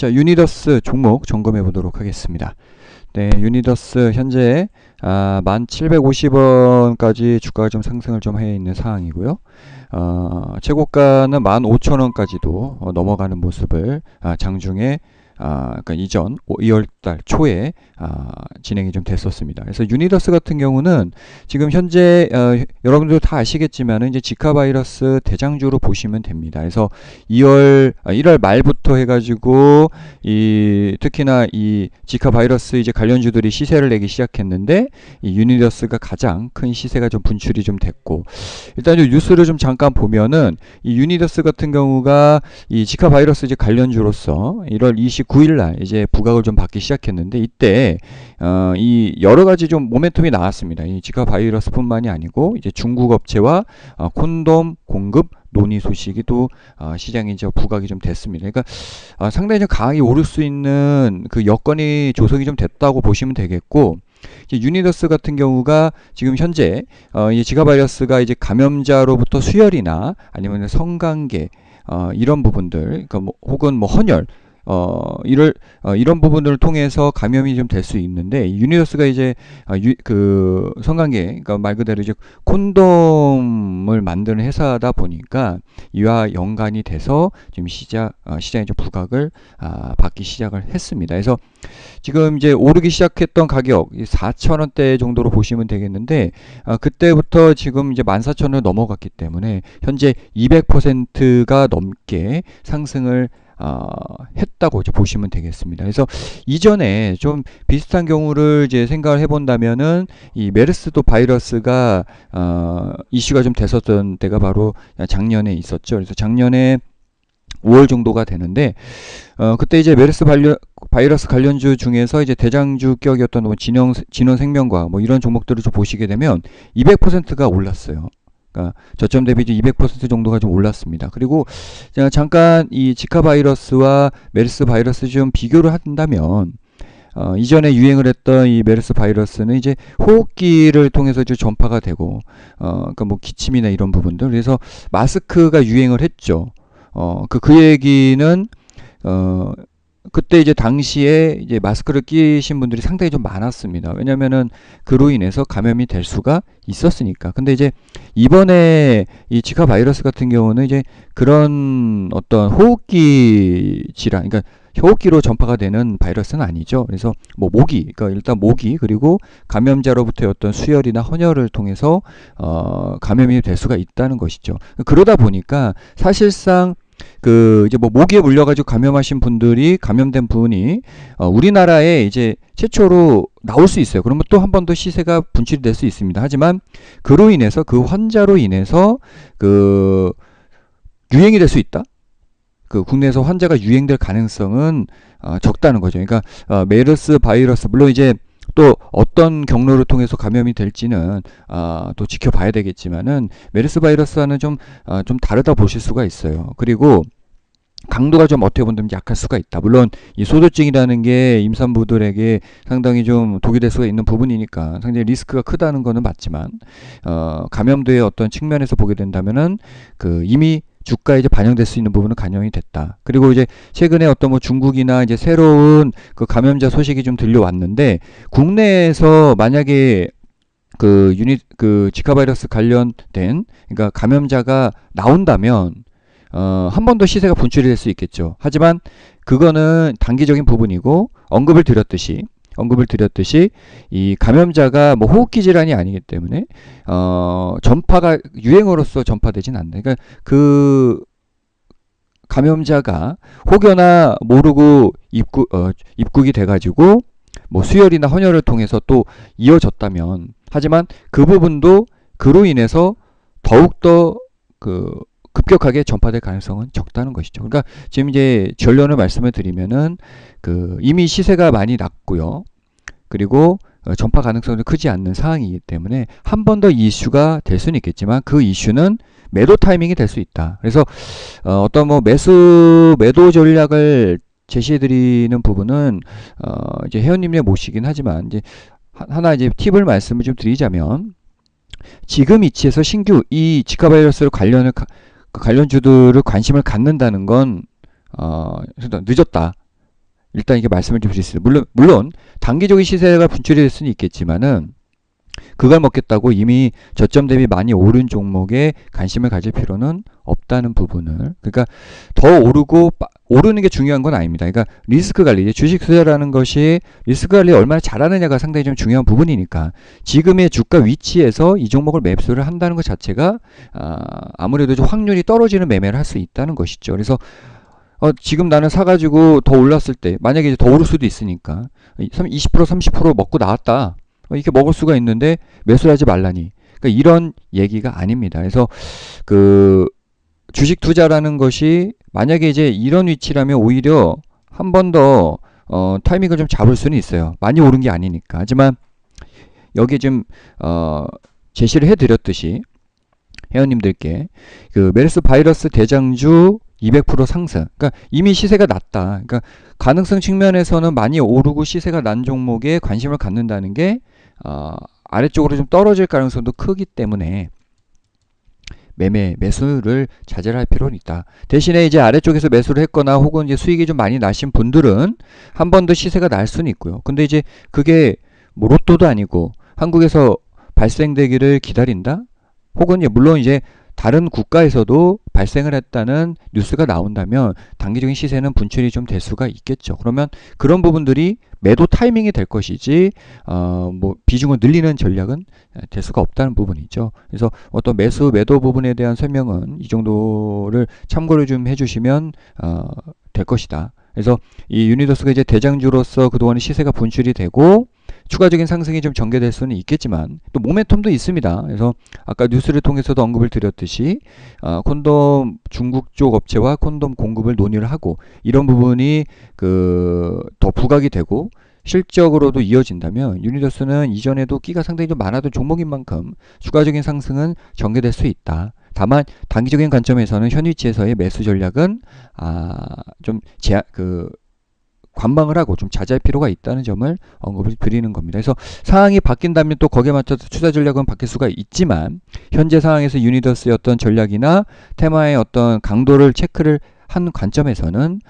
자, 유니더스 종목 점검해 보도록 하겠습니다. 네, 유니더스 현재 1750원까지 주가가 좀 상승을 좀 해 있는 상황이고요. 최고가는 15,000원까지도 넘어가는 모습을 장중에 그러니까 이전 2월달 초에 진행이 좀 됐었습니다. 그래서 유니더스 같은 경우는 지금 현재 여러분들 다 아시겠지만은 이제 지카 바이러스 대장주로 보시면 됩니다. 그래서 1월 말부터 해가지고 특히나 이 지카 바이러스 이제 관련주들이 시세를 내기 시작했는데 이 유니더스가 가장 큰 시세가 좀 분출이 좀 됐고, 일단 이 뉴스를 좀 잠깐 보면은 이 유니더스 같은 경우가 이 지카 바이러스 이제 관련주로서 1월 29일 날 이제 부각을 좀 받기 시작했는데, 이때 이 여러 가지 좀 모멘텀이 나왔습니다. 이 지카 바이러스뿐만이 아니고 이제 중국 업체와 콘돔 공급 논의 소식이 또 시장에 이제 부각이 좀 됐습니다. 그러니까 상당히 좀 강하게 오를 수 있는 그 여건이 조성이 좀 됐다고 보시면 되겠고, 유니더스 같은 경우가 지금 현재 이 지카 바이러스가 이제 감염자로부터 수혈이나 아니면 성관계 이런 부분들, 그러니까 혹은 헌혈 이런 부분들을 통해서 감염이 좀 될 수 있는데, 유니더스가 이제 그 성관계, 그러니까 말 그대로 이제 콘돔을 만드는 회사다 보니까 이와 연관이 돼서 지금 시장에 좀 부각을 받기 시작을 했습니다. 그래서 지금 이제 오르기 시작했던 가격 4,000원대 정도로 보시면 되겠는데, 그때부터 지금 이제 14,000원을 넘어갔기 때문에 현재 200%가 넘게 상승을 했다고 이제 보시면 되겠습니다. 그래서 이전에 좀 비슷한 경우를 이제 생각을 해본다면은 이 메르스도 바이러스가 이슈가 좀 됐었던 때가 바로 작년에 있었죠. 그래서 작년에 5월 정도가 되는데, 그때 이제 메르스 바이러스 관련주 중에서 이제 대장주격이었던 진원생명과 이런 종목들을 좀 보시게 되면 200%가 올랐어요. 그러니까 저점 대비 200% 정도가 좀 올랐습니다. 그리고 제가 잠깐 이 지카 바이러스와 메르스 바이러스 좀 비교를 한다면, 이전에 유행을 했던 이 메르스 바이러스는 이제 호흡기를 통해서 이제 전파가 되고, 그러니까 기침이나 이런 부분들, 그래서 마스크가 유행을 했죠. 그 얘기는 그때 이제 당시에 이제 마스크를 끼신 분들이 상당히 좀 많았습니다. 왜냐면은 그로 인해서 감염이 될 수가 있었으니까. 근데 이제 이번에 이 지카 바이러스 같은 경우는 이제 그런 어떤 호흡기 질환, 그러니까 호흡기로 전파가 되는 바이러스는 아니죠. 그래서 그러니까 일단 모기, 그리고 감염자로부터의 어떤 수혈이나 헌혈을 통해서 감염이 될 수가 있다는 것이죠. 그러다 보니까 사실상 이제 모기에 물려가지고 감염된 분이 우리나라에 이제 최초로 나올 수 있어요. 그러면 또 한 번 더 시세가 분출이 될 수 있습니다. 하지만 그로 인해서 그 환자로 인해서 유행이 될 수 있다. 국내에서 환자가 유행될 가능성은 적다는 거죠. 그러니까 메르스 바이러스, 물론 이제 또 어떤 경로를 통해서 감염이 될지는 또 지켜봐야 되겠지만은, 메르스 바이러스와는 좀 다르다 보실 수가 있어요. 그리고 강도가 좀 어떻게 보면 약할 수가 있다. 물론 이 소두증이라는 게 임산부들에게 상당히 좀 독이 될 수가 있는 부분이니까 상당히 리스크가 크다는 거는 맞지만, 감염도의 어떤 측면에서 보게 된다면은 이미 주가에 이제 반영될 수 있는 부분은 반영이 됐다. 그리고 이제 최근에 어떤 중국이나 이제 새로운 감염자 소식이 좀 들려왔는데, 국내에서 만약에 지카 바이러스 관련된, 그러니까 감염자가 나온다면 한 번 더 시세가 분출이 될 수 있겠죠. 하지만 그거는 단기적인 부분이고, 언급을 드렸듯이 이 감염자가 호흡기 질환이 아니기 때문에 전파가 유행어로서 전파되진 않는다. 그러니까 감염자가 혹여나 모르고 입국이 돼가지고 수혈이나 헌혈을 통해서 또 이어졌다면, 하지만 그 부분도 그로 인해서 더욱더 급격하게 전파될 가능성은 적다는 것이죠. 그러니까 지금 이제 결론을 말씀을 드리면은 이미 시세가 많이 낮고요. 그리고 전파 가능성도 크지 않는 상황이기 때문에 한 번 더 이슈가 될 수는 있겠지만, 그 이슈는 매도 타이밍이 될 수 있다. 그래서 어떤 매도 전략을 제시해 드리는 부분은 이제 회원님의 몫이긴 하지만, 이제 하나 이제 팁을 말씀을 좀 드리자면, 지금 위치에서 신규 이 지카 바이러스로 관련주들을 관심을 갖는다는 건 늦었다. 일단 이게 말씀을 좀 드릴 수 있어요. 물론 단기적인 시세가 분출이 될 수는 있겠지만은 그걸 먹겠다고 이미 저점 대비 많이 오른 종목에 관심을 가질 필요는 없다는 부분을, 그러니까 더 오르는 게 중요한 건 아닙니다. 그러니까 리스크 관리, 주식 투자라는 것이 리스크 관리 얼마나 잘하느냐가 상당히 좀 중요한 부분이니까 지금의 주가 위치에서 이 종목을 매수를 한다는 것 자체가 아무래도 좀 확률이 떨어지는 매매를 할 수 있다는 것이죠. 그래서 지금 나는 사가지고 더 올랐을 때 만약에 이제 더 오를 수도 있으니까 20% 30% 먹고 나왔다. 이렇게 먹을 수가 있는데 매수를 하지 말라니. 그러니까 이런 얘기가 아닙니다. 그래서 그 주식 투자라는 것이 만약에 이제 이런 위치라면 오히려 한 번 더 타이밍을 좀 잡을 수는 있어요. 많이 오른 게 아니니까. 하지만 여기 좀 제시를 해드렸듯이 회원님들께 그 메르스 바이러스 대장주 200% 상승. 그러니까 이미 시세가 낮다. 그러니까 가능성 측면에서는 많이 오르고 시세가 난 종목에 관심을 갖는다는 게 아래쪽으로 좀 떨어질 가능성도 크기 때문에 매수를 자제를 할 필요는 있다. 대신에 이제 아래쪽에서 매수를 했거나 혹은 이제 수익이 좀 많이 나신 분들은 한 번 더 시세가 날 수는 있고요. 근데 이제 그게 뭐 로또도 아니고 한국에서 발생되기를 기다린다? 혹은 물론 이제 다른 국가에서도 발생을 했다는 뉴스가 나온다면 단기적인 시세는 분출이 좀 될 수가 있겠죠. 그러면 그런 부분들이 매도 타이밍이 될 것이지 뭐 비중을 늘리는 전략은 될 수가 없다는 부분이죠. 그래서 어떤 매도 부분에 대한 설명은 이 정도를 참고를 좀 해주시면 될 것이다. 그래서 이 유니더스가 이제 대장주로서 그동안의 시세가 분출이 되고 추가적인 상승이 좀 전개될 수는 있겠지만 또 모멘텀도 있습니다. 그래서 아까 뉴스를 통해서도 언급을 드렸듯이 콘돔 중국 쪽 업체와 콘돔 공급을 논의를 하고 이런 부분이 더 부각이 되고 실적으로도 이어진다면 유니더스는 이전에도 끼가 상당히 좀 많았던 종목인 만큼 추가적인 상승은 전개될 수 있다. 다만 단기적인 관점에서는 현 위치에서의 매수 전략은 좀 관망을 하고 좀 자제할 필요가 있다는 점을 언급을 드리는 겁니다. 그래서 상황이 바뀐다면 또 거기에 맞춰서 투자 전략은 바뀔 수가 있지만 현재 상황에서 유니더스의 어떤 전략이나 테마의 어떤 강도를 체크를 한 관점에서는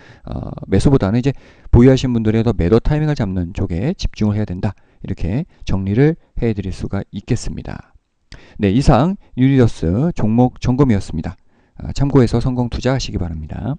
매수보다는 이제 보유하신 분들의 더 매도 타이밍을 잡는 쪽에 집중을 해야 된다. 이렇게 정리를 해드릴 수가 있겠습니다. 네, 이상 유니더스 종목 점검이었습니다. 참고해서 성공 투자하시기 바랍니다.